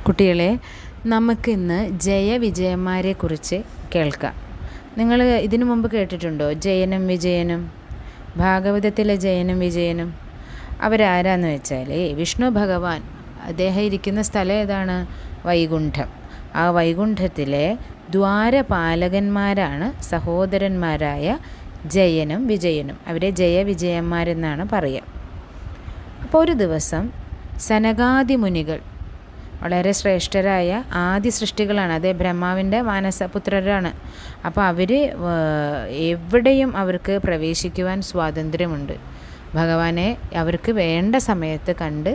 കുട്ടികളെ, നമുക്കിന്ന് ജയവിജയന്മാരെക്കുറിച്ച് കേൾക്കാം. നിങ്ങൾ ഇതിനു മുമ്പ് കേട്ടിട്ടുണ്ടോ ജയനും വിജയനും? ഭാഗവതത്തിലെ ജയനും വിജയനും അവരാരാന്ന് വെച്ചാൽ വിഷ്ണു ഭഗവാൻ. അദ്ദേഹം ഇരിക്കുന്ന സ്ഥലം ഏതാണ്? വൈകുണ്ഠം. ആ വൈകുണ്ഠത്തിലെ ദ്വാരപാലകന്മാരാണ് സഹോദരന്മാരായ ജയനും വിജയനും. അവരെ ജയവിജയന്മാരെന്നാണ് പറയുക. അപ്പോൾ ഒരു ദിവസം സനകാദി മുനികൾ, വളരെ ശ്രേഷ്ഠരായ ആദി സൃഷ്ടികളാണ്, അതേ ബ്രഹ്മാവിൻ്റെ മാനസപുത്രരാണ്. അപ്പോൾ അവർ എവിടെയും അവർക്ക് പ്രവേശിക്കുവാൻ സ്വാതന്ത്ര്യമുണ്ട്. ഭഗവാനെ അവർക്ക് വേണ്ട സമയത്ത് കണ്ട്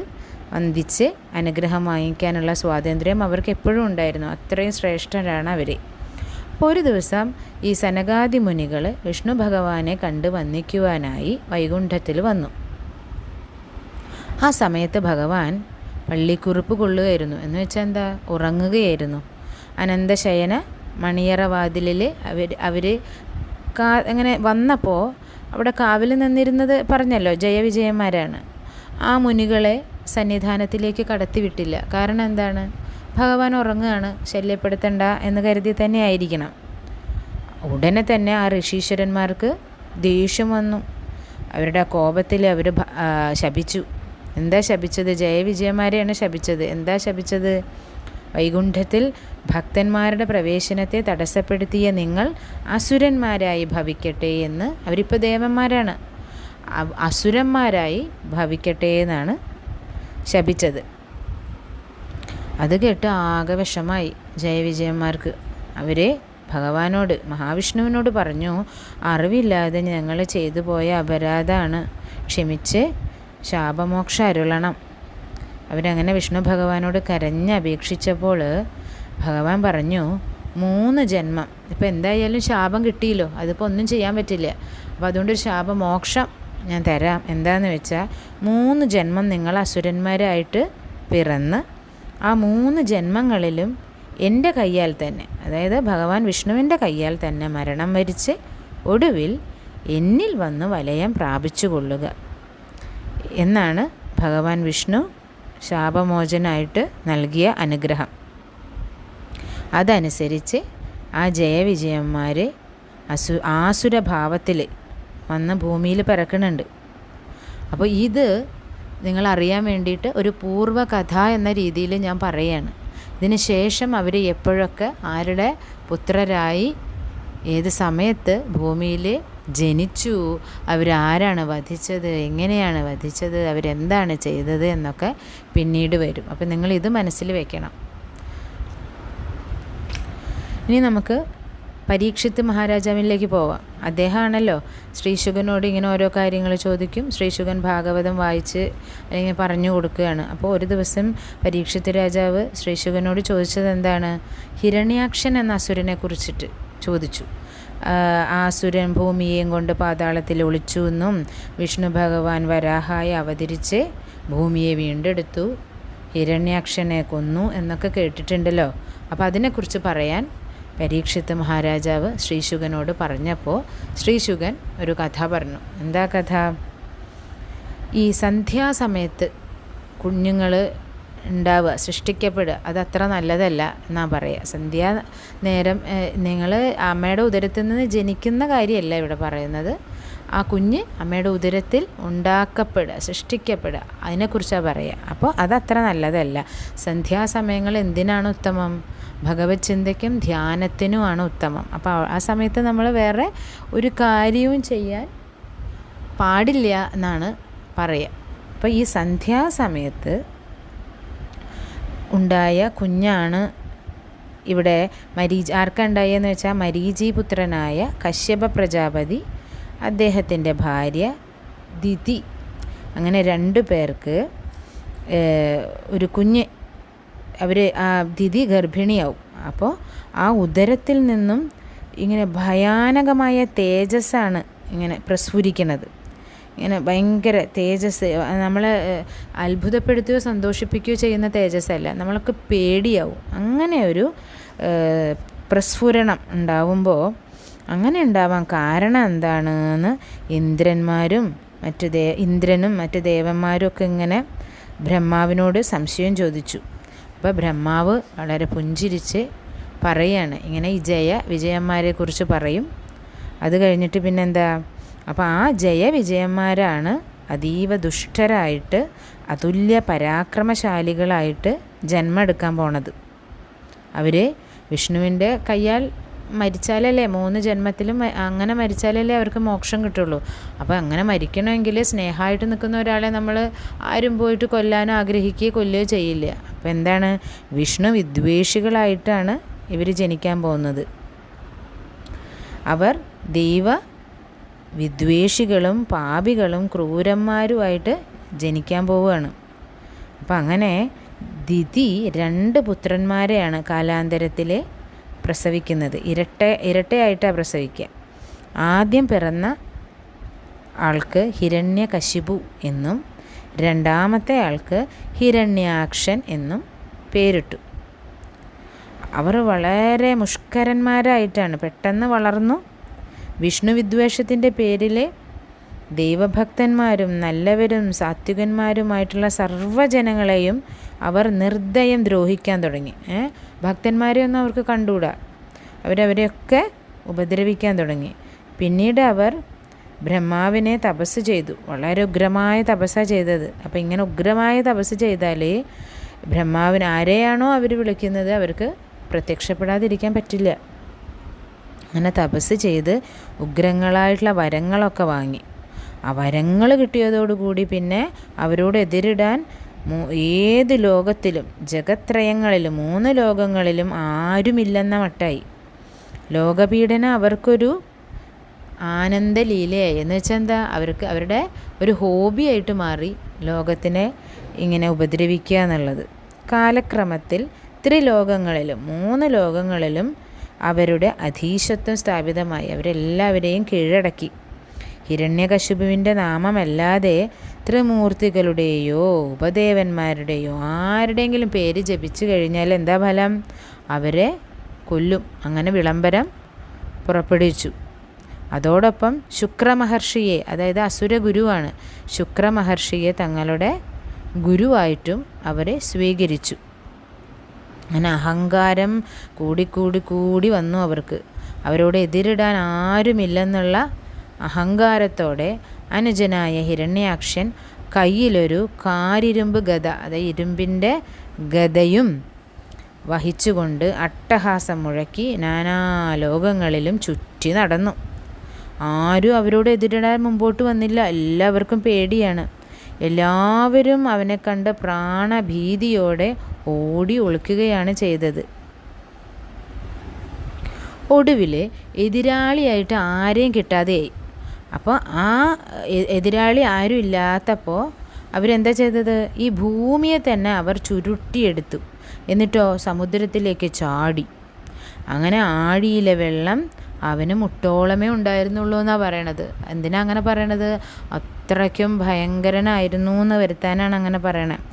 വന്ദിച്ച് അനുഗ്രഹം വാങ്ങിക്കാനുള്ള സ്വാതന്ത്ര്യം അവർക്ക് എപ്പോഴും ഉണ്ടായിരുന്നു. അത്രയും ശ്രേഷ്ഠരാണ് അവർ. അപ്പോൾ ഒരു ദിവസം ഈ സനകാദി മുനികൾ വിഷ്ണു ഭഗവാനെ കണ്ട് വന്ദിക്കുവാനായി വൈകുണ്ഠത്തിൽ വന്നു. ആ സമയത്ത് ഭഗവാൻ പള്ളിക്കുറിപ്പ് കൊള്ളുകയായിരുന്നു. എന്ന് വെച്ചാൽ എന്താ? ഉറങ്ങുകയായിരുന്നു. അനന്തശയന മണിയറ വാതിലിൽ അവർ അങ്ങനെ വന്നപ്പോൾ അവിടെ കാവിൽ നിന്നിരുന്നത് പറഞ്ഞല്ലോ ജയവിജയന്മാരാണ്. ആ മുനികളെ സന്നിധാനത്തിലേക്ക് കടത്തിവിട്ടില്ല. കാരണം എന്താണ്? ഭഗവാൻ ഉറങ്ങുകയാണ്, ശല്യപ്പെടുത്തണ്ട എന്ന് കരുതി തന്നെ ആയിരിക്കണം. ഉടനെ തന്നെ ആ ഋഷീശ്വരന്മാർക്ക് ദേഷ്യം വന്നു. അവരുടെ കോപത്തിൽ അവർ ശപിച്ചു. എന്താ ശപിച്ചത്? ജയവിജയന്മാരെയാണ് ശപിച്ചത്. എന്താ ശപിച്ചത്? വൈകുണ്ഠത്തിൽ ഭക്തന്മാരുടെ പ്രവേശനത്തെ തടസ്സപ്പെടുത്തിയ നിങ്ങൾ അസുരന്മാരായി ഭവിക്കട്ടെ എന്ന്. അവരിപ്പോൾ ദേവന്മാരാണ്, അസുരന്മാരായി ഭവിക്കട്ടെ എന്നാണ് ശപിച്ചത്. അത് കേട്ട് ആകെ വിഷമായി ജയവിജയന്മാർക്ക്. അവരെ ഭഗവാനോട്, മഹാവിഷ്ണുവിനോട് പറഞ്ഞു, അറിവില്ലാതെ ഞങ്ങൾ ചെയ്തു പോയ അപരാധമാണ്, ക്ഷമിച്ച് ശാപമോക്ഷം അരുളണം. അവരങ്ങനെ വിഷ്ണു ഭഗവാനോട് കരഞ്ഞപേക്ഷിച്ചപ്പോൾ ഭഗവാൻ പറഞ്ഞു, 3 ജന്മം. ഇപ്പോൾ എന്തായാലും ശാപം കിട്ടിയല്ലോ, അതിപ്പോൾ ഒന്നും ചെയ്യാൻ പറ്റില്ല. അപ്പോൾ അതുകൊണ്ടൊരു ശാപമോക്ഷം ഞാൻ തരാം. എന്താണെന്ന് വെച്ചാൽ 3 ജന്മം നിങ്ങൾ അസുരന്മാരായിട്ട് പിറന്ന് ആ 3 ജന്മങ്ങളിലും എൻ്റെ കയ്യാൽ തന്നെ, അതായത് ഭഗവാൻ വിഷ്ണുവിൻ്റെ കയ്യാൽ തന്നെ മരണം വരിച്ച് ഒടുവിൽ എന്നിൽ വന്ന് വലയം പ്രാപിച്ചു കൊള്ളുക എന്നാണ് ഭഗവാൻ വിഷ്ണു ശാപമോചനായിട്ട് നൽകിയ അനുഗ്രഹം. അതനുസരിച്ച് ആ ജയവിജയന്മാർ ആസുരഭാവത്തിൽ വന്ന് ഭൂമിയിൽ പിറക്കുന്നുണ്ട്. അപ്പോൾ ഇത് നിങ്ങളറിയാൻ വേണ്ടിയിട്ട് ഒരു പൂർവ്വകഥ എന്ന രീതിയിൽ ഞാൻ പറയുകയാണ്. ഇതിന് ശേഷം അവർ എപ്പോഴൊക്കെ ആരുടെ പുത്രരായി ഏത് സമയത്ത് ഭൂമിയിൽ ജനിച്ചു, അവരാരാണ് വധിച്ചത്, എങ്ങനെയാണ് വധിച്ചത്, അവരെന്താണ് ചെയ്തത് എന്നൊക്കെ പിന്നീട് വരും. അപ്പം നിങ്ങളിത് മനസ്സിൽ വെക്കണം. ഇനി നമുക്ക് പരീക്ഷിത്ത് മഹാരാജാവിലേക്ക് പോവാം. അദ്ദേഹമാണല്ലോ ശ്രീശുകനോട് ഇങ്ങനെ ഓരോ കാര്യങ്ങൾ ചോദിക്കും. ശ്രീശുകൻ ഭാഗവതം വായിച്ച് അല്ലെങ്കിൽ പറഞ്ഞു കൊടുക്കുകയാണ്. അപ്പോൾ ഒരു ദിവസം പരീക്ഷിത്ത് രാജാവ് ശ്രീശുകനോട് ചോദിച്ചത് എന്താണ്? ഹിരണ്യാക്ഷൻ എന്ന അസുരനെ കുറിച്ചിട്ട് ചോദിച്ചു. ആ അസുരൻ ഭൂമിയെയും കൊണ്ട് പാതാളത്തിൽ ഒളിച്ചു എന്നും വിഷ്ണു ഭഗവാൻ വരാഹായി അവതരിച്ച് ഭൂമിയെ വീണ്ടെടുത്തു, ഹിരണ്യാക്ഷനെ കൊന്നു എന്നൊക്കെ കേട്ടിട്ടുണ്ടല്ലോ. അപ്പോൾ അതിനെക്കുറിച്ച് പറയാൻ പരീക്ഷിത്ത് മഹാരാജാവ് ശ്രീശുകനോട് പറഞ്ഞപ്പോൾ ശ്രീശുകൻ ഒരു കഥ പറഞ്ഞു. എന്താ കഥ? ഈ സന്ധ്യാസമയത്ത് കുഞ്ഞുങ്ങൾ ഉണ്ടാവുക, സൃഷ്ടിക്കപ്പെടുക, അതത്ര നല്ലതല്ല എന്നാണ് പറയുക. സന്ധ്യാ നേരം നിങ്ങൾ അമ്മയുടെ ഉദരത്തിൽ നിന്ന് ജനിക്കുന്ന കാര്യമല്ല ഇവിടെ പറയുന്നത്. ആ കുഞ്ഞ് അമ്മയുടെ ഉദരത്തിൽ ഉണ്ടാക്കപ്പെടുക, സൃഷ്ടിക്കപ്പെടുക, അതിനെക്കുറിച്ചാണ് പറയുക. അപ്പോൾ അതത്ര നല്ലതല്ല. സന്ധ്യാസമയങ്ങൾ എന്തിനാണ് ഉത്തമം? ഭഗവത് ചിന്തയ്ക്കും ധ്യാനത്തിനുമാണ് ഉത്തമം. അപ്പോൾ ആ സമയത്ത് നമ്മൾ വേറെ ഒരു കാര്യവും ചെയ്യാൻ പാടില്ല എന്നാണ് പറയുക. അപ്പോൾ ഈ സന്ധ്യാസമയത്ത് ഉണ്ടായ കുഞ്ഞാണ് ഇവിടെ ആർക്കുണ്ടായെന്ന് വെച്ചാൽ മരീചിപുത്രനായ കശ്യപ പ്രജാപതി, അദ്ദേഹത്തിൻ്റെ ഭാര്യ ദിതി, അങ്ങനെ 2 പേർക്ക് ഒരു കുഞ്ഞ്, അവർ ആ ദിതി ഗർഭിണിയാവും. അപ്പോൾ ആ ഉദരത്തിൽ നിന്നും ഇങ്ങനെ ഭയാനകമായ തേജസ്സാണ് ഇങ്ങനെ പ്രസ്ഫുരിക്കുന്നത്. ഇങ്ങനെ ഭയങ്കര തേജസ്, നമ്മളെ അത്ഭുതപ്പെടുത്തുകയോ സന്തോഷിപ്പിക്കുകയോ ചെയ്യുന്ന തേജസ്സല്ല, നമ്മൾക്ക് പേടിയാവും. അങ്ങനെ ഒരു പ്രസ്ഫുരണം ഉണ്ടാവുമ്പോൾ, അങ്ങനെ ഉണ്ടാവാൻ കാരണം എന്താണെന്ന് ഇന്ദ്രനും മറ്റു ദേവന്മാരും ഒക്കെ ഇങ്ങനെ ബ്രഹ്മാവിനോട് സംശയം ചോദിച്ചു. അപ്പോൾ ബ്രഹ്മാവ് വളരെ പുഞ്ചിരിച്ച് പറയാണ്, ഇങ്ങനെ ഈ വിജയന്മാരെക്കുറിച്ച് പറയും. അത് കഴിഞ്ഞിട്ട് പിന്നെന്താ, അപ്പോൾ ആ വിജയന്മാരാണ് അതീവ ദുഷ്ടരായിട്ട് അതുല്യ പരാക്രമശാലികളായിട്ട് ജന്മമെടുക്കാൻ പോണത്. അവർ വിഷ്ണുവിൻ്റെ കയ്യാൽ മരിച്ചാലല്ലേ 3 ജന്മത്തിലും അങ്ങനെ മരിച്ചാലല്ലേ അവർക്ക് മോക്ഷം കിട്ടുള്ളൂ. അപ്പോൾ അങ്ങനെ മരിക്കണമെങ്കിൽ സ്നേഹമായിട്ട് നിൽക്കുന്ന ഒരാളെ നമ്മൾ ആരും പോയിട്ട് കൊല്ലാനോ ആഗ്രഹിക്കുകയോ കൊല്ലുകയോ ചെയ്യില്ല. അപ്പോൾ എന്താണ്, വിഷ്ണു വിദ്വേഷികളായിട്ടാണ് ഇവർ ജനിക്കാൻ പോകുന്നത്. അവർ ദൈവ വിദ്വേഷികളും പാപികളും ക്രൂരന്മാരുമായിട്ട് ജനിക്കാൻ പോവുകയാണ്. അപ്പം അങ്ങനെ ദിതി 2 പുത്രന്മാരെയാണ് കാലാന്തരത്തിൽ പ്രസവിക്കുന്നത്. ഇരട്ടയായിട്ടാണ് പ്രസവിക്കുക. ആദ്യം പിറന്ന ആൾക്ക് ഹിരണ്യകശിപു എന്നും രണ്ടാമത്തെ ആൾക്ക് ഹിരണ്യാക്ഷൻ എന്നും പേരിട്ടു. അവർ വളരെ മുഷ്കരന്മാരായിട്ടാണ്, പെട്ടെന്ന് വളർന്നു. വിഷ്ണു വിദ്വേഷത്തിൻ്റെ പേരിൽ ദൈവഭക്തന്മാരും നല്ലവരും സാത്വികന്മാരുമായിട്ടുള്ള സർവ്വജനങ്ങളെയും അവർ നിർദ്ദയം ദ്രോഹിക്കാൻ തുടങ്ങി. ഭക്തന്മാരെയൊന്നും അവർക്ക് കണ്ടുകൂടാ, അവരെയൊക്കെ ഉപദ്രവിക്കാൻ തുടങ്ങി. പിന്നീട് അവർ ബ്രഹ്മാവിനെ തപസ് ചെയ്തു. വളരെ ഉഗ്രമായ തപസ്സാണ് ചെയ്തത്. അപ്പോൾ ഇങ്ങനെ ഉഗ്രമായ തപസ് ചെയ്താൽ ബ്രഹ്മാവിന് ആരെയാണോ അവർ വിളിക്കുന്നത് അവർക്ക് പ്രത്യക്ഷപ്പെടാതിരിക്കാൻ പറ്റില്ല. അങ്ങനെ തപസ് ചെയ്ത് ഉഗ്രങ്ങളായിട്ടുള്ള വരങ്ങളൊക്കെ വാങ്ങി. ആ വരങ്ങൾ കിട്ടിയതോടുകൂടി പിന്നെ അവരോട് എതിരിടാൻ ഏത് ലോകത്തിലും ജഗത്രയങ്ങളിലും 3 ലോകങ്ങളിലും ആരുമില്ലെന്ന മട്ടായി. ലോകപീഡനം അവർക്കൊരു ആനന്ദലീലയായി. എന്ന് വെച്ചാൽ എന്താ, അവർക്ക് അവരുടെ ഒരു ഹോബിയായിട്ട് മാറി ലോകത്തിനെ ഇങ്ങനെ ഉപദ്രവിക്കുക എന്നുള്ളത്. കാലക്രമത്തിൽ ത്രിലോകങ്ങളിലും 3 ലോകങ്ങളിലും അവരുടെ അധീശത്വം സ്ഥാപിതമായി. അവരെല്ലാവരെയും കീഴടക്കി. ഹിരണ്യകശിപുവിൻ്റെ നാമമല്ലാതെ ത്രിമൂർത്തികളുടെയോ ഉപദേവന്മാരുടെയോ ആരുടെയെങ്കിലും പേര് ജപിച്ചു കഴിഞ്ഞാൽ എന്താ ഫലം, അവരെ കൊല്ലും. അങ്ങനെ വിളംബരം പുറപ്പെടുവിച്ചു. അതോടൊപ്പം ശുക്രമഹർഷിയെ, അതായത് അസുര ഗുരുവാണ്, ശുക്രമഹർഷിയെ തങ്ങളുടെ ഗുരുവായിട്ടും അവരെ സ്വീകരിച്ചു. അങ്ങനെ അഹങ്കാരം കൂടി വന്നു അവർക്ക്. അവരോട് എതിരിടാൻ ആരുമില്ലെന്നുള്ള അഹങ്കാരത്തോടെ അനുജനായ ഹിരണ്യാക്ഷൻ കയ്യിലൊരു കാരിരുമ്പ് ഗദ, അതായത് ഇരുമ്പിൻ്റെ ഗദയും വഹിച്ചുകൊണ്ട് അട്ടഹാസം മുഴക്കി നാനാലോകങ്ങളിലും ചുറ്റി നടന്നു. ആരും അവരോട് എതിരിടാൻ മുമ്പോട്ട് വന്നില്ല. എല്ലാവർക്കും പേടിയാണ്. എല്ലാവരും അവനെ കണ്ട് പ്രാണഭീതിയോടെ ഓടി ഒളിക്കുകയാണ് ചെയ്തത്. ഒടുവിൽ എതിരാളിയായിട്ട് ആരെയും കിട്ടാതെയായി. അപ്പോൾ ആ എതിരാളി ആരും ഇല്ലാത്തപ്പോൾ അവരെന്താ ചെയ്തത്, ഈ ഭൂമിയെ തന്നെ അവർ ചുരുട്ടിയെടുത്തു. എന്നിട്ടോ സമുദ്രത്തിലേക്ക് ചാടി. അങ്ങനെ ആഴിയിലെ വെള്ളം അവന് മുട്ടോളമേ ഉണ്ടായിരുന്നുള്ളൂ എന്നാണ് പറയണത്. എന്തിനാ അങ്ങനെ പറയണത്, അത്രയ്ക്കും ഭയങ്കരനായിരുന്നു എന്ന് വരുത്താനാണ് അങ്ങനെ പറയണത്.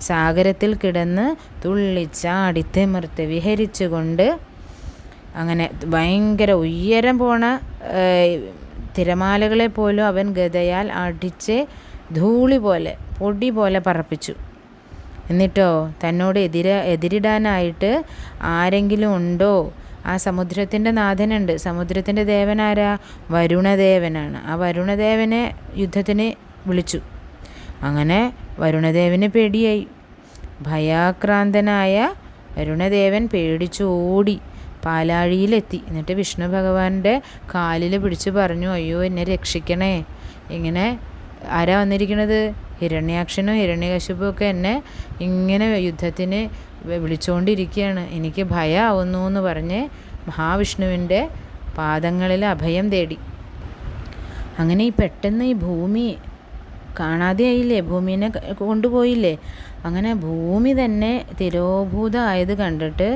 സാഗരത്തിൽ കിടന്ന് തുള്ളിച്ചാടി തിമിർത്ത് വിഹരിച്ചു കൊണ്ട് അങ്ങനെ ഭയങ്കര ഉയരം പോണ തിരമാലകളെ പോലും അവൻ ഗദയാൽ അടിച്ച് ധൂളി പോലെ പൊടി പോലെ പറപ്പിച്ചു. എന്നിട്ടോ തന്നോട് എതിരിടാനായിട്ട് ആരെങ്കിലും ഉണ്ടോ? ആ സമുദ്രത്തിൻ്റെ നാഥനുണ്ട്. സമുദ്രത്തിൻ്റെ ദേവനാരാ? വരുണദേവനാണ്. ആ വരുണദേവനെ യുദ്ധത്തിന് വിളിച്ചു. അങ്ങനെ വരുണദേവന് പേടിയായി. ഭയാക്രാന്തനായ വരുണദേവൻ പേടിച്ചു ഓടി പാലാഴിയിലെത്തി. എന്നിട്ട് വിഷ്ണു ഭഗവാന്റെ കാലിൽ പിടിച്ച് പറഞ്ഞു, അയ്യോ എന്നെ രക്ഷിക്കണേ. ഇങ്ങനെ ആരാ വന്നിരിക്കണത്? ഹിരണ്യാക്ഷനും ഹിരണ്യകശിപും ഒക്കെ എന്നെ ഇങ്ങനെ യുദ്ധത്തിന് വിളിച്ചുകൊണ്ടിരിക്കുകയാണ്, എനിക്ക് ഭയമാവുന്നു എന്ന് പറഞ്ഞ് മഹാവിഷ്ണുവിൻ്റെ പാദങ്ങളിൽ അഭയം തേടി. അങ്ങനെ ഈ പെട്ടെന്ന് ഈ ഭൂമി കാണാതെയായില്ലേ, ഭൂമിനെ കൊണ്ടുപോയില്ലേ. അങ്ങനെ ഭൂമി തന്നെ തിരോഭൂതമായത് കണ്ടിട്ട്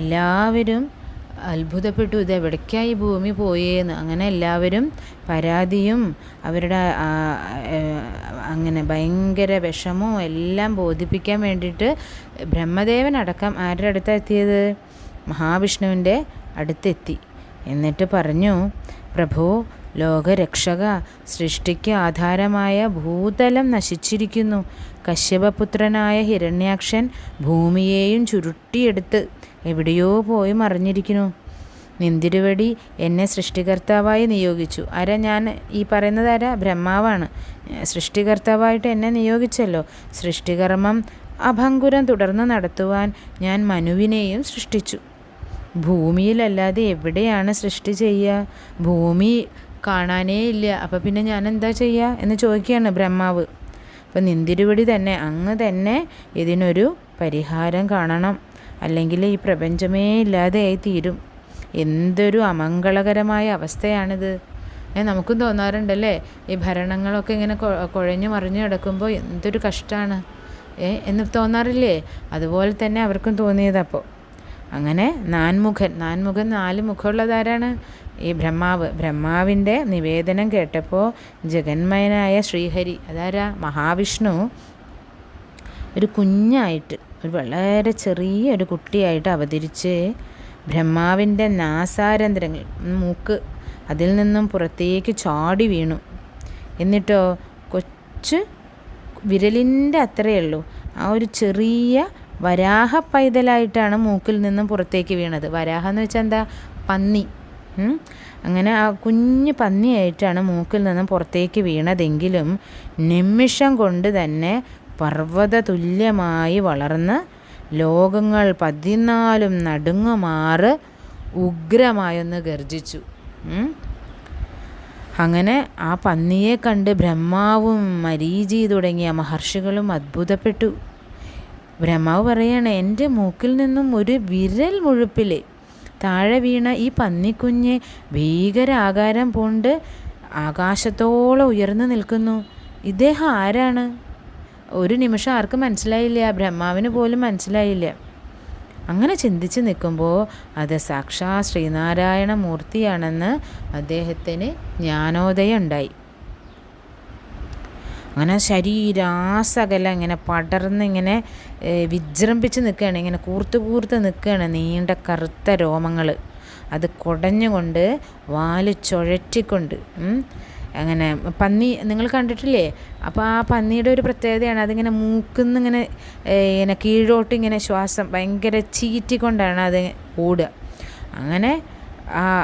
എല്ലാവരും അത്ഭുതപ്പെട്ടു, ഇത് എവിടേക്കായി ഭൂമി പോയേന്ന്. അങ്ങനെ എല്ലാവരും പരാതിയും അവരുടെ അങ്ങനെ ഭയങ്കര വിഷമവും എല്ലാം ബോധിപ്പിക്കാൻ വേണ്ടിയിട്ട് ബ്രഹ്മദേവൻ അടക്കം ആരുടെ അടുത്താണ് എത്തിയത്? മഹാവിഷ്ണുവിൻ്റെ അടുത്തെത്തി. എന്നിട്ട് പറഞ്ഞു, പ്രഭു ലോകരക്ഷക, സൃഷ്ടിക്ക് ആധാരമായ ഭൂതലം നശിച്ചിരിക്കുന്നു. കശ്യപപുത്രനായ ഹിരണ്യാക്ഷൻ ഭൂമിയെയും ചുരുട്ടിയെടുത്ത് എവിടെയോ പോയി മറിഞ്ഞിരിക്കുന്നു. നിന്തിരുവടി എന്നെ സൃഷ്ടികർത്താവായി നിയോഗിച്ചു. ഞാൻ ഈ പറയുന്നത് ബ്രഹ്മാവാണ്. സൃഷ്ടികർത്താവായിട്ട് എന്നെ നിയോഗിച്ചല്ലോ. സൃഷ്ടികർമ്മം അഭംഗുരം തുടർന്ന് നടത്തുവാൻ ഞാൻ മനുവിനെയും സൃഷ്ടിച്ചു. ഭൂമിയിലല്ലാതെ എവിടെയാണ് സൃഷ്ടി ചെയ്യുക? ഭൂമി കാണാനേ ഇല്ല. അപ്പം പിന്നെ ഞാൻ എന്താ ചെയ്യുക എന്ന് ചോദിക്കുകയാണ് ബ്രഹ്മാവ്. അപ്പം നിന്തിരുവടി തന്നെ അങ്ങ് തന്നെ ഇതിനൊരു പരിഹാരം കാണണം, അല്ലെങ്കിൽ ഈ പ്രപഞ്ചമേ ഇല്ലാതെയായി തീരും. എന്തൊരു അമംഗളകരമായ അവസ്ഥയാണിത്. നമുക്കും തോന്നാറുണ്ടല്ലേ, ഈ ഭരണങ്ങളൊക്കെ ഇങ്ങനെ കുഴഞ്ഞു മറിഞ്ഞു കിടക്കുമ്പോൾ എന്തൊരു കഷ്ടമാണ് എന്ന് തോന്നാറില്ലേ? അതുപോലെ തന്നെ അവർക്കും തോന്നിയതപ്പോൾ. അങ്ങനെ നാൻമുഖൻ 4 മുഖമുള്ളതാരാണ്? ഈ ബ്രഹ്മാവിൻ്റെ നിവേദനം കേട്ടപ്പോൾ ജഗന്മയനായ ശ്രീഹരി, മഹാവിഷ്ണു, ഒരു കുഞ്ഞായിട്ട്, ഒരു വളരെ ചെറിയൊരു കുട്ടിയായിട്ട് അവതരിച്ച് ബ്രഹ്മാവിൻ്റെ നാസാരന്ധ്രങ്ങൾ, മൂക്ക്, അതിൽ നിന്നും പുറത്തേക്ക് ചാടി വീണു. എന്നിട്ടോ കൊച്ചു വിരലിൻ്റെ അത്രയേ ഉള്ളൂ, ആ ഒരു ചെറിയ വരാഹ പൈതലായിട്ടാണ് മൂക്കിൽ നിന്നും പുറത്തേക്ക് വീണത്. വരാഹ എന്ന് വെച്ചാൽ എന്താ? പന്നി. അങ്ങനെ ആ കുഞ്ഞു പന്നിയായിട്ടാണ് മൂക്കിൽ നിന്നും പുറത്തേക്ക് വീണതെങ്കിലും നിമിഷം കൊണ്ട് തന്നെ പർവ്വത തുല്യമായി വളർന്ന് ലോകങ്ങൾ 14 നടുങ്ങുമാറ് ഉഗ്രമായൊന്ന് ഗർജിച്ചു. അങ്ങനെ ആ പന്നിയെ കണ്ട് ബ്രഹ്മാവും മരീചി തുടങ്ങിയ മഹർഷികളും അത്ഭുതപ്പെട്ടു. ബ്രഹ്മാവ് പറയാണ്, എൻ്റെ മൂക്കിൽ നിന്നും ഒരു വിരൽ മുഴുപ്പിൽ താഴെ വീണ ഈ പന്നിക്കുഞ്ഞ് ഭീകരാകാരം പൂണ്ട് ആകാശത്തോളം ഉയർന്നു നിൽക്കുന്നു. ഇദ്ദേഹം ആരാണ്? ഒരു നിമിഷം ആർക്കും മനസ്സിലായില്ല, ബ്രഹ്മാവിന് പോലും മനസ്സിലായില്ല. അങ്ങനെ ചിന്തിച്ച് നിൽക്കുമ്പോൾ അത് സാക്ഷാത് ശ്രീനാരായണ മൂർത്തിയാണെന്ന് അദ്ദേഹത്തിന് ജ്ഞാനോദയം ഉണ്ടായി. അങ്ങനെ ശരീരാസകലം ഇങ്ങനെ പടർന്ന് ഇങ്ങനെ വിജൃംഭിച്ച് നിൽക്കുകയാണ്, ഇങ്ങനെ കൂർത്ത് നിൽക്കുകയാണ്. നീണ്ട കറുത്ത രോമങ്ങൾ അത് കുടഞ്ഞുകൊണ്ട് വാല് ചുഴറ്റിക്കൊണ്ട് അങ്ങനെ പന്നി നിങ്ങൾ കണ്ടിട്ടില്ലേ? അപ്പോൾ ആ പന്നിയുടെ ഒരു പ്രത്യേകതയാണ്, അതിങ്ങനെ മൂക്കുന്ന് ഇങ്ങനെ കീഴോട്ട് ഇങ്ങനെ ശ്വാസം ഭയങ്കര ചീറ്റിക്കൊണ്ടാണ് അത് ഓടുക. അങ്ങനെ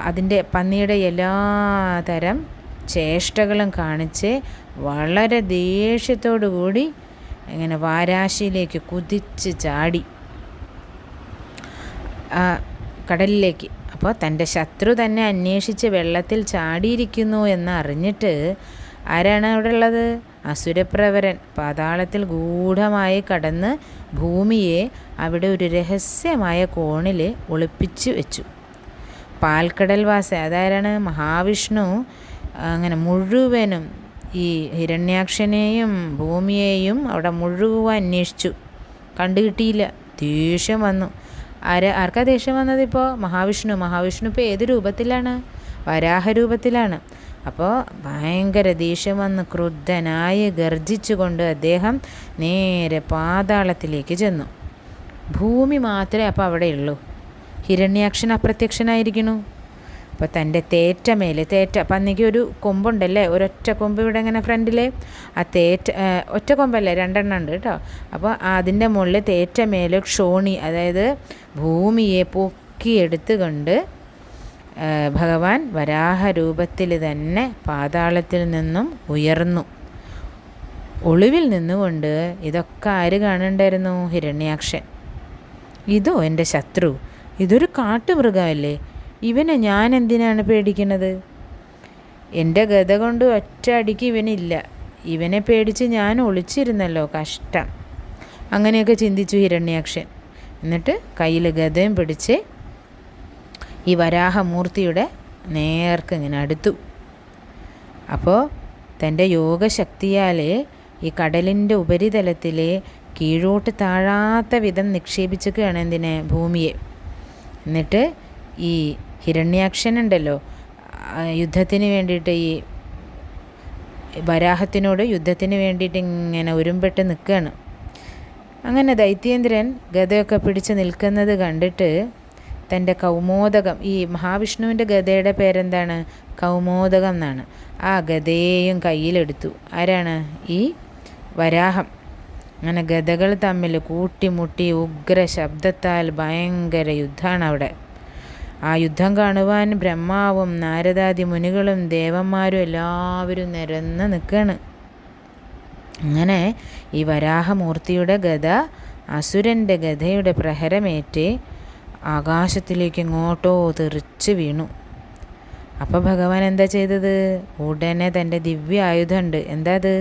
അതിൻ്റെ പന്നിയുടെ എല്ലാ തരം ചേഷ്ടകളും കാണിച്ച് വളരെ ദേഷ്യത്തോടു കൂടി ഇങ്ങനെ വാരാശിയിലേക്ക് കുതിച്ച് ചാടി കടലിലേക്ക്. അപ്പോൾ തൻ്റെ ശത്രു തന്നെ അന്വേഷിച്ച് വെള്ളത്തിൽ ചാടിയിരിക്കുന്നു എന്നറിഞ്ഞിട്ട് ആരാണ് അവിടെ ഉള്ളത്? അസുരപ്രവരൻ പാതാളത്തിൽ ഗൂഢമായി കടന്ന് ഭൂമിയെ അവിടെ ഒരു രഹസ്യമായ കോണിൽ ഒളിപ്പിച്ചു വെച്ചു. പാൽക്കടൽ വാസ അതാരാണ്? മഹാവിഷ്ണു അങ്ങനെ മുഴുവനും ഈ ഹിരണ്യാക്ഷനെയും ഭൂമിയെയും അവിടെ മുഴുവൻ അന്വേഷിച്ചു, കണ്ടുകിട്ടിയില്ല. ദേഷ്യം വന്നു. ആർക്കാ ദേഷ്യം വന്നത്? ഇപ്പോൾ മഹാവിഷ്ണു ഇപ്പോൾ ഏത് രൂപത്തിലാണ്? വരാഹ രൂപത്തിലാണ്. അപ്പോൾ ഭയങ്കര ദേഷ്യം വന്ന് ക്രുദ്ധനായി ഗർജിച്ചുകൊണ്ട് അദ്ദേഹം നേരെ പാതാളത്തിലേക്ക് ചെന്നു. ഭൂമി മാത്രമേ അപ്പോൾ അവിടെയുള്ളൂ. ഹിരണ്യാക്ഷൻ അപ്രത്യക്ഷനായിരിക്കുന്നു. അപ്പോൾ തൻ്റെ പന്നിക്ക് ഒരു കൊമ്പുണ്ടല്ലേ, ഒരൊറ്റ കൊമ്പ് ഇവിടെ ഇങ്ങനെ ഫ്രണ്ടിൽ, ആ ഒറ്റ കൊമ്പല്ലേ, 2 എണ്ണം ഉണ്ട് കേട്ടോ. അപ്പോൾ അതിൻ്റെ മുകളിൽ തേറ്റമേലെ ക്ഷോണി, അതായത് ഭൂമിയെ പൊക്കിയെടുത്ത് കൊണ്ട് ഭഗവാൻ വരാഹ രൂപത്തിൽ തന്നെ പാതാളത്തിൽ നിന്നും ഉയർന്നു. ഒളിവിൽ നിന്നുകൊണ്ട് ഇതൊക്കെ ആര് കാണുന്നുണ്ടായിരുന്നു? ഹിരണ്യാക്ഷൻ. ഇതോ എൻ്റെ ശത്രു, ഇതൊരു കാട്ടുമൃഗമല്ലേ, ഇവനെ ഞാൻ എന്തിനാണ് പേടിക്കുന്നത്? എൻ്റെ ഗദ കൊണ്ട് ഒറ്റ അടിക്ക് ഇവനില്ല, ഇവനെ പേടിച്ച് ഞാൻ ഒളിച്ചിരുന്നല്ലോ, കഷ്ടം. അങ്ങനെയൊക്കെ ചിന്തിച്ചു ഹിരണ്യാക്ഷൻ. എന്നിട്ട് കയ്യിൽ ഗദയും പിടിച്ച് ഈ വരാഹമൂർത്തിയുടെ നേർക്ക് ഇങ്ങനെ അടുത്തു. അപ്പോൾ തൻ്റെ യോഗശക്തിയാൽ ഈ കടലിൻ്റെ ഉപരിതലത്തിൽ കീഴോട്ട് താഴാത്ത വിധം നിക്ഷേപിച്ചൊക്കെയാണ് എന്തിനെ? ഭൂമിയെ. എന്നിട്ട് ഈ ഹിരണ്യാക്ഷനുണ്ടല്ലോ, യുദ്ധത്തിന് വേണ്ടിയിട്ട് ഈ വരാഹത്തിനോട് യുദ്ധത്തിന് വേണ്ടിയിട്ട് ഇങ്ങനെ ഒരുമ്പെട്ട് നിൽക്കുകയാണ്. അങ്ങനെ ദൈത്യേന്ദ്രൻ ഗദയൊക്കെ പിടിച്ച് നിൽക്കുന്നത് കണ്ടിട്ട് തൻ്റെ കൗമോദകം, ഈ മഹാവിഷ്ണുവിൻ്റെ ഗദയുടെ പേരെന്താണ്? കൗമോദകം എന്നാണ്. ആ ഗദയെയും കയ്യിലെടുത്തു. ആരാണ്? ഈ വരാഹം. അങ്ങനെ ഗദകൾ തമ്മിൽ കൂട്ടിമുട്ടി ഉഗ്ര ശബ്ദത്താൽ ഭയങ്കര യുദ്ധമാണ് അവിടെ. ആ യുദ്ധം കാണുവാൻ ബ്രഹ്മാവും നാരദാദി മുനികളും ദേവന്മാരും എല്ലാവരും നിരന്ന് നിൽക്കുകയാണ്. അങ്ങനെ ഈ വരാഹമൂർത്തിയുടെ ഗദ അസുരൻ്റെ ഗദയുടെ പ്രഹരമേറ്റ് ആകാശത്തിലേക്ക് എങ്ങോട്ടോ തെറിച്ച് വീണു. അപ്പോൾ ഭഗവാൻ എന്താ ചെയ്തത്? ഉടനെ തൻ്റെ ദിവ്യ ആയുധമുണ്ട്. എന്താ അത്?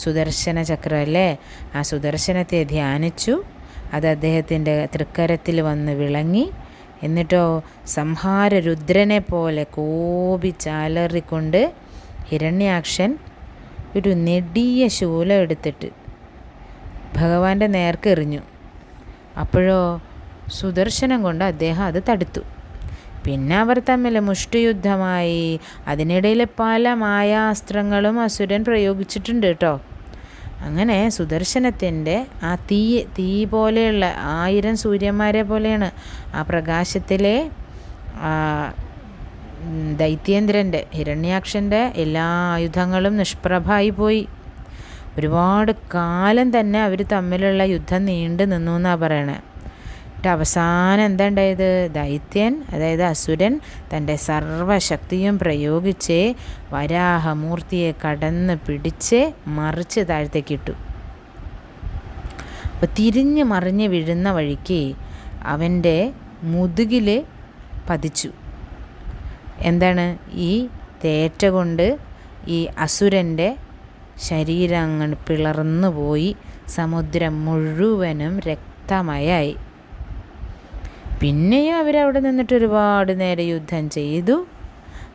സുദർശന ചക്രം അല്ലേ? ആ സുദർശനത്തെ ധ്യാനിച്ചു. അത് അദ്ദേഹത്തിൻ്റെ തൃക്കരത്തിൽ വന്ന് വിളങ്ങി. എന്നിട്ടോ സംഹാര രുദ്രനെ പോലെ കോപിച്ചാലറിക്കൊണ്ട് ഹിരണ്യാക്ഷൻ ഒരു നെടിയ ശൂലം എടുത്തിട്ട് ഭഗവാന്റെ നേർക്ക് എറിഞ്ഞു. അപ്പോഴോ സുദർശനം കൊണ്ട് അദ്ദേഹം അത് തടുത്തു. പിന്നെ അവർ തമ്മിൽ മുഷ്ടിയുദ്ധമായി. അതിനിടയിൽ പല മായാസ്ത്രങ്ങളും അസുരൻ പ്രയോഗിച്ചിട്ടുണ്ട് കേട്ടോ. അങ്ങനെ സുദർശനത്തിൻ്റെ ആ തീ പോലെയുള്ള 1000 സൂര്യന്മാരെ പോലെയാണ് ആ പ്രകാശത്തിലെ ദൈത്യേന്ദ്രൻ്റെ ഹിരണ്യാക്ഷൻ്റെ എല്ലാ ആയുധങ്ങളും നിഷ്പ്രഭമായി പോയി. ഒരുപാട് കാലം തന്നെ അവർ തമ്മിലുള്ള യുദ്ധം നീണ്ടു നിന്നു എന്നാണ് പറയണേ. എന്നിട്ട് അവസാനം എന്താ ഉണ്ടായത്? ദൈത്യൻ, അതായത് അസുരൻ, തൻ്റെ സർവശക്തിയും പ്രയോഗിച്ച് വരാഹമൂർത്തിയെ കടന്ന് പിടിച്ച് മറിച്ച് താഴത്തേക്കിട്ടു. അപ്പോൾ തിരിഞ്ഞ് മറിഞ്ഞ് വീഴുന്ന വഴിക്ക് അവൻ്റെ മുതുകിൽ പതിച്ചു. എന്താണ്? ഈ തേറ്റ കൊണ്ട് ഈ അസുരൻ്റെ ശരീരം അങ്ങ് പിളർന്നു പോയി. സമുദ്രം മുഴുവനും രക്തമയായി. പിന്നെയും അവരവിടെ നിന്നിട്ട് ഒരുപാട് നേരം യുദ്ധം ചെയ്തു.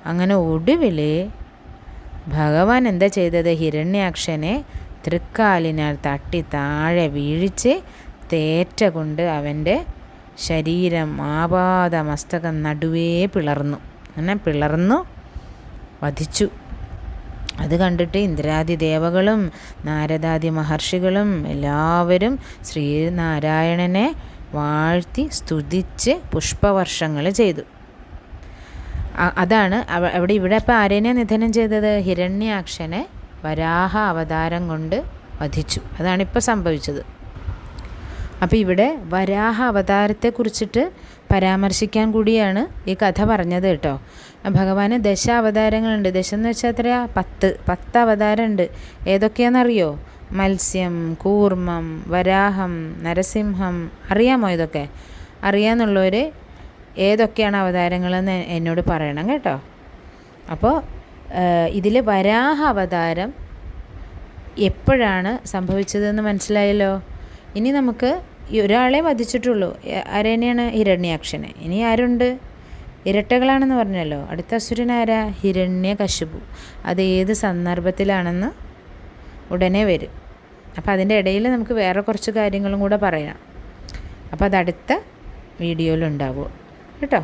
അങ്ങനെ ഒടുവിൽ ഭഗവാൻ എന്താ ചെയ്തത്? ഹിരണ്യാക്ഷനെ തൃക്കാലിനാൽ തട്ടി താഴെ വീഴിച്ച് തേറ്റ കൊണ്ട് അവൻ്റെ ശരീരം ആപാദമസ്തകം നടുവേ പിളർന്നു. അങ്ങനെ പിളർന്നു വധിച്ചു. അത് കണ്ടിട്ട് ഇന്ദ്രാദി ദേവകളും നാരദാദി മഹർഷികളും എല്ലാവരും ശ്രീനാരായണനെ വാഴ്ത്തി സ്തുതിച്ച് പുഷ്പവർഷങ്ങൾ ചെയ്തു. അതാണ് ഇവിടെ ഇപ്പോൾ ആരേനെ നിധനം ചെയ്തത്? ഹിരണ്യാക്ഷനെ വരാഹ അവതാരം കൊണ്ട് വധിച്ചു. അതാണിപ്പോൾ സംഭവിച്ചത്. അപ്പോൾ ഇവിടെ വരാഹ അവതാരത്തെക്കുറിച്ചിട്ട് പരാമർശിക്കാൻ കൂടിയാണ് ഈ കഥ പറഞ്ഞത് കേട്ടോ. ഭഗവാന് 10 അവതാരങ്ങളുണ്ട്. 10 എന്ന് വെച്ചാൽ എത്രയാ? 10 അവതാരമുണ്ട്. ഏതൊക്കെയാണെന്നറിയോ? മത്സ്യം, കൂർമ്മം, വരാഹം, നരസിംഹം. അറിയാമോ ഇതൊക്കെ? അറിയാമെന്നുള്ളവർ ഏതൊക്കെയാണ് അവതാരങ്ങളെന്ന് എന്നോട് പറയണം കേട്ടോ. അപ്പോൾ ഇതിൽ വരാഹ അവതാരം എപ്പോഴാണ് സംഭവിച്ചതെന്ന് മനസ്സിലായല്ലോ. ഇനി നമുക്ക് ഒരാളെ വധിച്ചിട്ടുള്ളൂ. ആരേനെയാണ്? ഹിരണ്യാക്ഷനെ. ഇനി ആരുണ്ട്? ഇരട്ടകളാണെന്ന് പറഞ്ഞല്ലോ. അടുത്ത അസുരൻ ആരാ? ഹിരണ്യകശിപു. അത് ഏത് സന്ദർഭത്തിലാണെന്ന് ഉടനെ വരും. അപ്പോൾ അതിൻ്റെ ഇടയിൽ നമുക്ക് വേറെ കുറച്ച് കാര്യങ്ങളും കൂടെ പറയാം. അപ്പോൾ അതടുത്ത വീഡിയോയിലുണ്ടാവും കേട്ടോ.